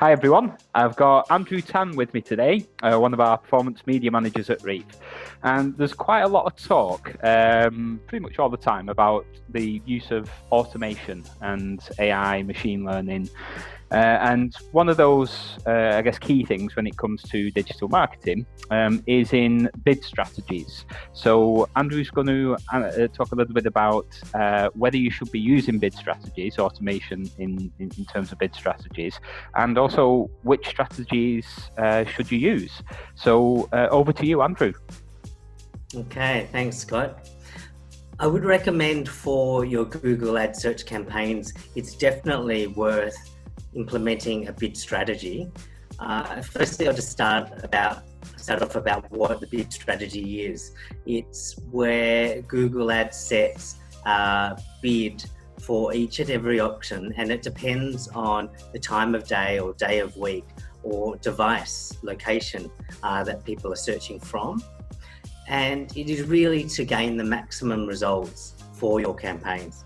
Hi everyone, I've got Andrew Tan with me today, one of our performance media managers at Reef. And there's quite a lot of talk, pretty much all the time, about the use of automation and AI, machine learning. And one of those, key things when it comes to digital marketing is in bid strategies. So Andrew's going to talk a little bit about whether you should be using bid strategies, automation in terms of bid strategies, and also which strategies should you use. So over to you, Andrew. Okay, thanks, Scott. I would recommend for your Google Ad search campaigns, it's definitely worth implementing a bid strategy. Firstly, I'll just start off about what the bid strategy is. It's where Google Ads sets a bid for each and every option, and it depends on the time of day or day of week or device location that people are searching from. And it is really to gain the maximum results for your campaigns.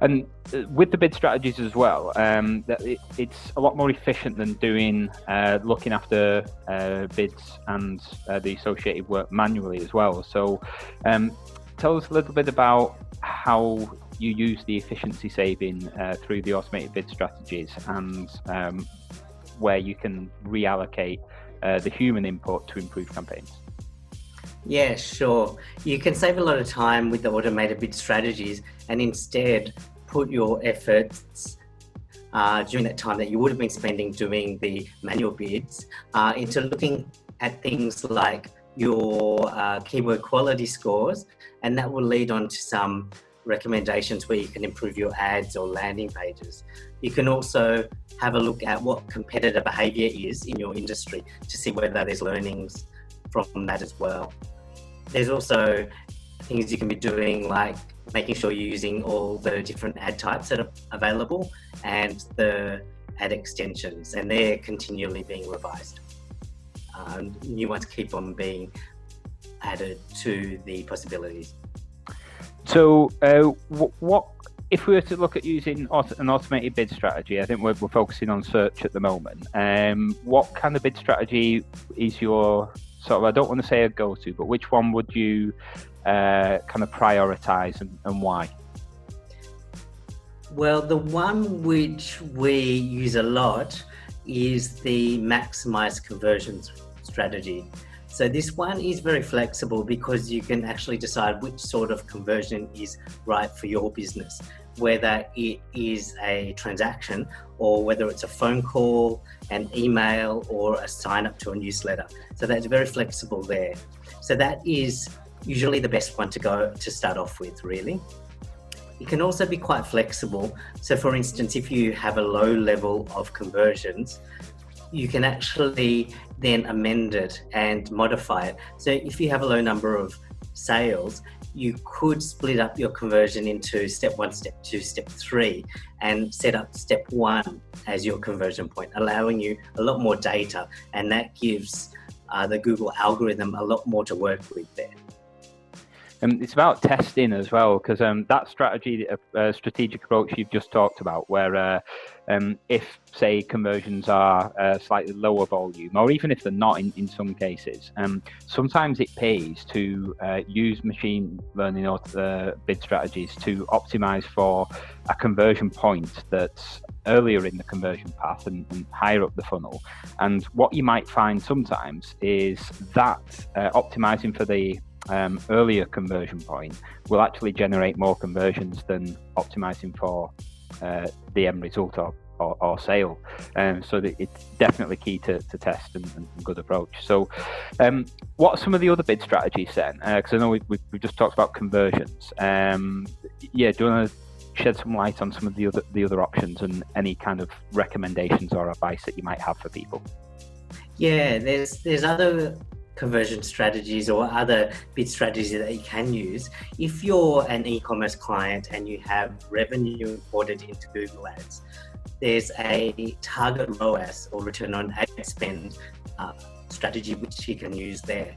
And with the bid strategies as well, it's a lot more efficient than looking after bids and the associated work manually as well. So tell us a little bit about how you use the efficiency saving through the automated bid strategies and where you can reallocate the human input to improve campaigns. Yeah, sure. You can save a lot of time with the automated bid strategies and instead put your efforts during that time that you would have been spending doing the manual bids into looking at things like your keyword quality scores, and that will lead on to some recommendations where you can improve your ads or landing pages. You can also have a look at what competitor behavior is in your industry to see whether there's learnings from that as well. There's also things you can be doing like making sure you're using all the different ad types that are available and the ad extensions, and they're continually being revised. New ones keep on being added to the possibilities. So what if we were to look at using an automated bid strategy? I think we're focusing on search at the moment. What kind of bid strategy is your sort of, I don't want to say a go-to, but which one would you kind of prioritize and why? Well, the one which we use a lot is the maximize conversions strategy. So this one is very flexible because you can actually decide which sort of conversion is right for your business, whether it is a transaction or whether it's a phone call, an email, or a sign up to a newsletter. So that's very flexible there. So that is usually the best one to start off with, really. It can also be quite flexible. So for instance, if you have a low level of conversions, you can actually then amend it and modify it. So if you have a low number of sales, you could split up your conversion into step 1, step 2, step 3, and set up step 1 as your conversion point, allowing you a lot more data, and that gives the Google algorithm a lot more to work with there. It's about testing as well, because that strategic approach you've just talked about, where if, say, conversions are slightly lower volume, or even if they're not in some cases, sometimes it pays to use machine learning or bid strategies to optimize for a conversion point that's earlier in the conversion path and higher up the funnel. And what you might find sometimes is that optimizing for the earlier conversion point will actually generate more conversions than optimizing for the end result or sale. So that it's definitely key to test and good approach. So what are some of the other bid strategies then? Because I know we've just talked about conversions. Do you want to shed some light on some of the other options and any kind of recommendations or advice that you might have for people? Yeah, there's other conversion strategies or other bid strategies that you can use. If you're an e-commerce client and you have revenue imported into Google Ads, there's a target ROAS or return on ad spend strategy which you can use there.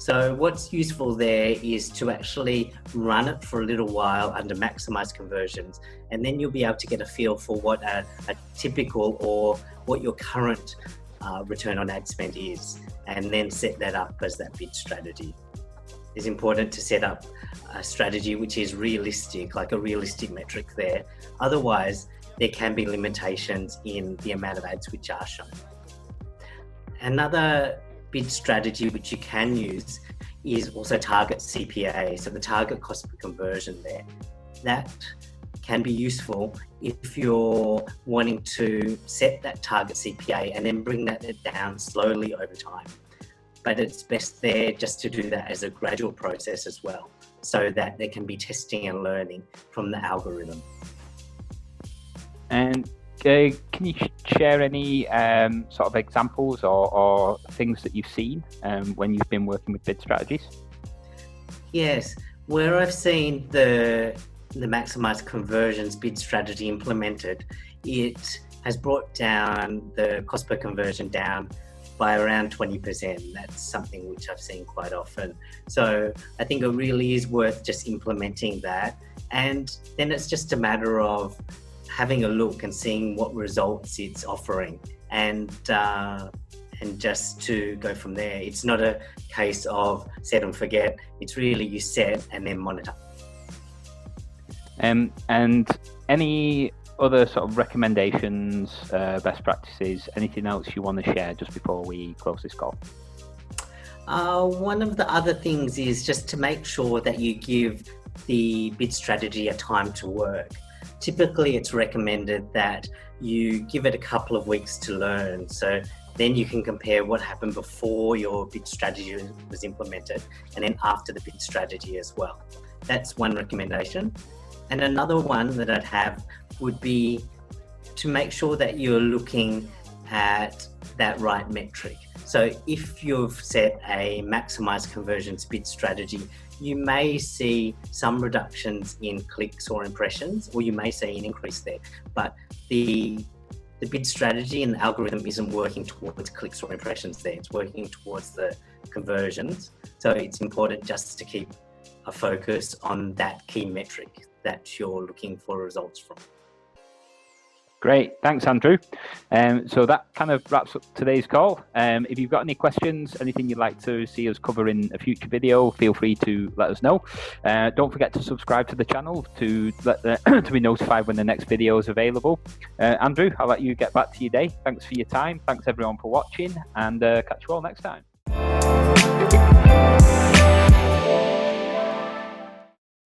So what's useful there is to actually run it for a little while under maximize conversions, and then you'll be able to get a feel for what a typical or what your current return on ad spend is, and then set that up as that bid strategy. It's important to set up a strategy which is realistic, like a realistic metric there. Otherwise, there can be limitations in the amount of ads which are shown. Another bid strategy which you can use is also target CPA, so the target cost per conversion there. That can be useful if you're wanting to set that target CPA and then bring that down slowly over time. But it's best there just to do that as a gradual process as well, so that there can be testing and learning from the algorithm. And can you share any sort of examples or things that you've seen when you've been working with bid strategies? Yes, where I've seen the maximize conversions bid strategy implemented, it has brought down the cost per conversion down by around 20%. That's something which I've seen quite often. So I think it really is worth just implementing that. And then it's just a matter of having a look and seeing what results it's offering, and just to go from there. It's not a case of set and forget. It's really you set and then monitor. And any other sort of recommendations, best practices, anything else you want to share just before we close this call? One of the other things is just to make sure that you give the bid strategy a time to work. Typically, it's recommended that you give it a couple of weeks to learn. So then you can compare what happened before your bid strategy was implemented and then after the bid strategy as well. That's one recommendation. And another one that I'd have would be to make sure that you're looking at that right metric. So if you've set a maximize conversions bid strategy, you may see some reductions in clicks or impressions, or you may see an increase there, but the bid strategy and the algorithm isn't working towards clicks or impressions there. It's working towards the conversions. So it's important just to keep a focus on that key metric that you're looking for results from. Great, thanks Andrew. So that kind of wraps up today's call. If you've got any questions, anything you'd like to see us cover in a future video, feel free to let us know. Don't forget to subscribe to the channel to be notified when the next video is available. Andrew, I'll let you get back to your day. Thanks for your time. Thanks everyone for watching, and catch you all next time.